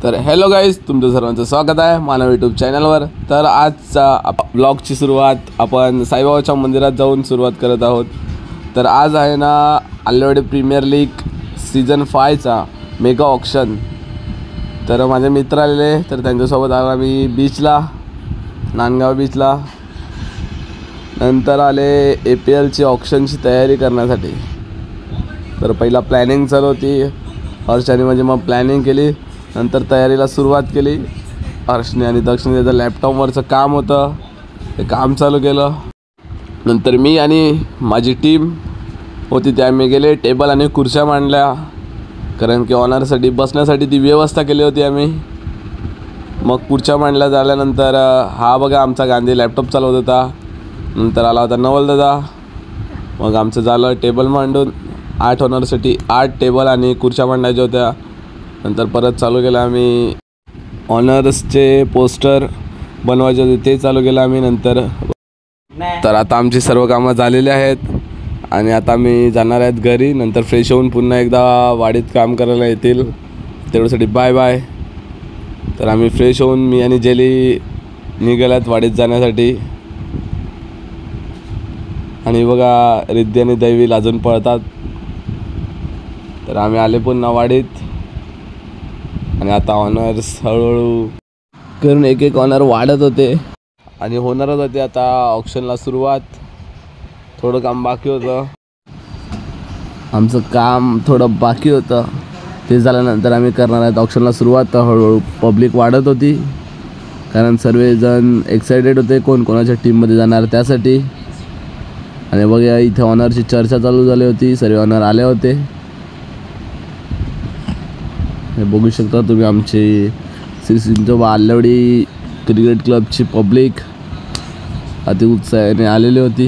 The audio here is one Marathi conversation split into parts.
तर हॅलो गाईज, तुमचं सर्वांचं स्वागत आहे मानव यूट्यूब चॅनलवर। तर आजचा ब्लॉगची सुरुवात आपण साईबाबाच्या मंदिरात जाऊन सुरुवात करत आहोत। तर आज आहे ना आल्लेवाडी प्रीमियर लीग सीझन 5चा मेगा ऑक्शन। तर माझे मित्र आलेले, तर त्यांच्यासोबत आला मी बीचला, नांदगाव बीचला। नंतर आले APLची ऑक्शनची तयारी करण्यासाठी। तर पहिला प्लॅनिंग चालू होती, हर्षाने म्हणजे मग प्लॅनिंग केली, नंतर तयारीला सुरुवात केली। हर्षने आणि दक्षिणे त्याचं लॅपटॉपवरचं काम होतं, ते काम चालू केलं। नंतर मी आणि माझी टीम होती त्या आम्ही गेले, टेबल आणि खुर्च्या मांडल्या, कारण की ऑनरसाठी बसण्यासाठी ती व्यवस्था केली होती आम्ही। मग खुर्च्या मांडल्या झाल्यानंतर हा बघा आमचा गांधी लॅपटॉप चालवत होता। नंतर आला होता नवल दादा। मग आमचं झालं टेबल मांडून 8 ऑनरसाठी 8 टेबल आणि खुर्च्या मांडायच्या होत्या। नंतर परत चालू केलं आम्ही ऑनर्सचे पोस्टर बनवायचे होते, ते चालू केलं आम्ही नंतर। तर आता आमची सर्व कामं झालेली आहेत आणि आता आम्ही जाणार आहेत घरी। नंतर फ्रेश होऊन पुन्हा एकदा वाडीत काम करायला येतील, तेवढ्यासाठी बाय बाय। तर आम्ही फ्रेश होऊन मी आणि जेली निघाल्यात वाडीत जाण्यासाठी। आणि बघा रिद्धी आणि दैवी अजून पळतात। तर आम्ही आले पुन्हा वाडीत आणि आता ऑनर्स हळूहळू करून एक एक ऑनर वाढत होते आणि होणारच होते आता ऑक्शनला सुरुवात। थोडं काम बाकी होतं, आमचं काम थोडं बाकी होतं, ते झाल्यानंतर आम्ही करणार आहेत ऑक्शनला सुरुवात। तर हळूहळू पब्लिक वाढत होती, कारण सर्वजण एक्सायटेड होते कोण कोणाच्या टीममध्ये जाणार त्यासाठी। आणि बघा इथे ऑनरची चर्चा चालू झाली होती, सर्व ऑनर आले होते। हे बघू शकता तुम्ही आमची श्री सिंचोबा आल्लेवाडी क्रिकेट क्लबची पब्लिक अति उत्साहाने आलेली होती।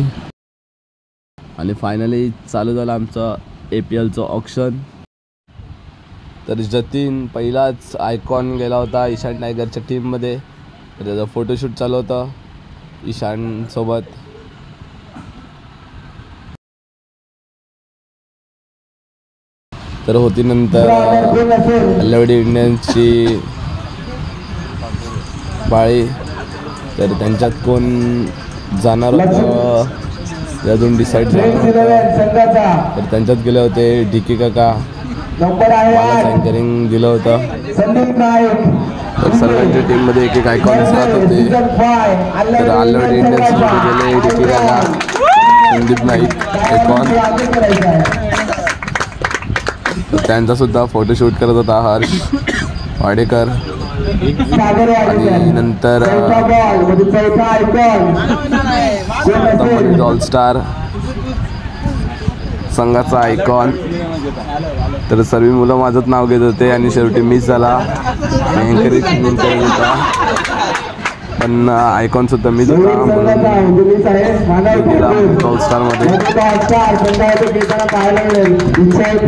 आणि फायनली चालू झालं आमचं APLचं ऑक्शन। तर जतीन पहिलाच आयकॉन गेला होता ईशान टायगरच्या टीममध्ये, तर त्याचं फोटोशूट चालू होतं ईशानसोबत। तर होती नंतर आल्लेवाडी इंडियन्सची पाळी, तर त्यांच्यात कोण जाणार होतं ते अजून डिसाईड झालं। तर त्यांच्यात गेले होते DK काका, मला अँकरिंग दिलं होतं। तर सर्वांच्या टीममध्ये एक एक आयकॉन दिसत होते। तर आल्लेवाडी इंडियन्समध्ये गेले DK काका, संदीप नाईक आयकॉन। त्यांचा सुद्धा फोटोशूट करत होता हर्ष वाडेकर। आणि नंतर ऑल स्टार संघाचा आयकॉन। तर सर्व मुलं माझंच नाव घेत होते आणि शेवटी मिस झाला, एन्करेजमेंट करत होता, पण आयकॉन सुद्धा मीच होता ऑल स्टारमध्ये।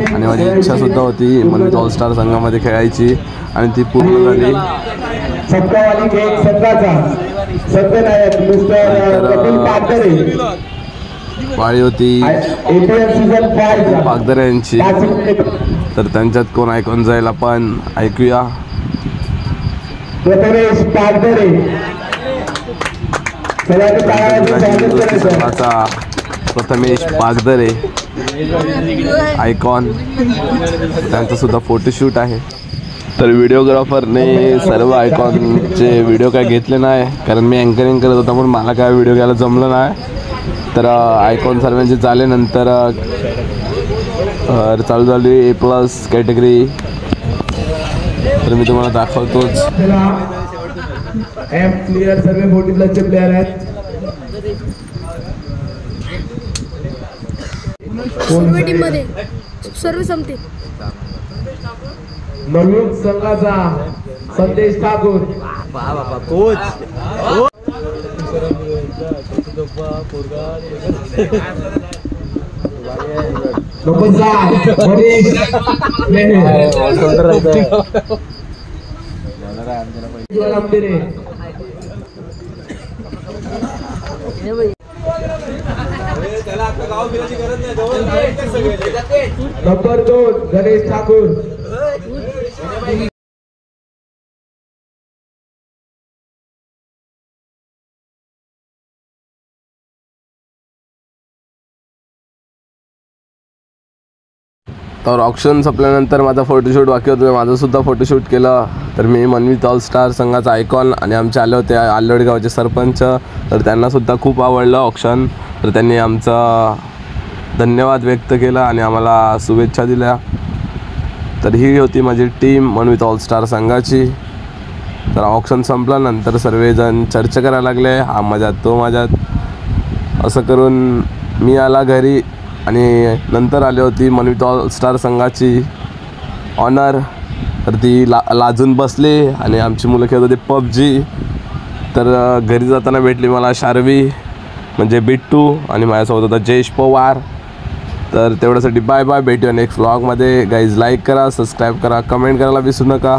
आणि माझी इच्छा सुद्धा होती मनवीत ऑल स्टार संघामध्ये खेळायची आणि ती पूर्ण झाली। पाळी होती पागदरे यांची, तर त्यांच्यात कोण आयकॉन जाईल आपण ऐकूया। प्रथमेश पागदरे आयकॉन, त्यांचा सुद्धा फोटोशूट आहे। तर व्हिडिओग्राफरने सर्व आयकॉनचे व्हिडिओ काय घेतले नाही, कारण मी अँकरिंग करत होता म्हणून मला काय व्हिडिओ घ्यायला जमलं नाही। तर आयकॉन सर्वांचे झाले, नंतर चालू झाली A+ कॅटेगरी। तर मी तुम्हाला दाखवतोच। प्लेयर सर्व 40+ प्लेयर आहेत। सर्व टीम मध्ये सर्व संपते। नवीन संघाचा संदेश ठाकूर, कोच नंबर 2 गणेश ठाकूर। तर ऑप्शन संपल्यानंतर माझा फोटोशूट बाकी होतं, माझंसुद्धा फोटोशूट केलं. तर मी मनवीत ऑल स्टार संघाचा आयकॉन आणि आमचे आले होते आल्लोडी गावचे सरपंच, तर त्यांनासुद्धा खूप आवडलं ऑप्शन. तर त्यांनी आमचा धन्यवाद व्यक्त केला आणि आम्हाला शुभेच्छा दिल्या. तर ही होती माझी टीम मनवीत ऑल स्टार संघाची. तर ऑप्शन संपल्यानंतर सर्वजण चर्चा करायला लागले, हा मजात तो मजात असं करून मी आला घरी. आणि नंतर आली होती मनवीत ऑल स्टार संघाची ऑनर, तर ती लाजून बसली आणि आमची मुलं खेळत होती PUBG. तर घरी जाताना भेटली मला शार्वी म्हणजे बिट्टू आणि माझ्यासोबत होता जयेश पवार. तर तेवढ्यासाठी बाय बाय, भेटूया नेक्स्ट व्लॉगमध्ये. गाईज लाईक करा, सबस्क्राईब करा, कमेंट करायला विसरू नका.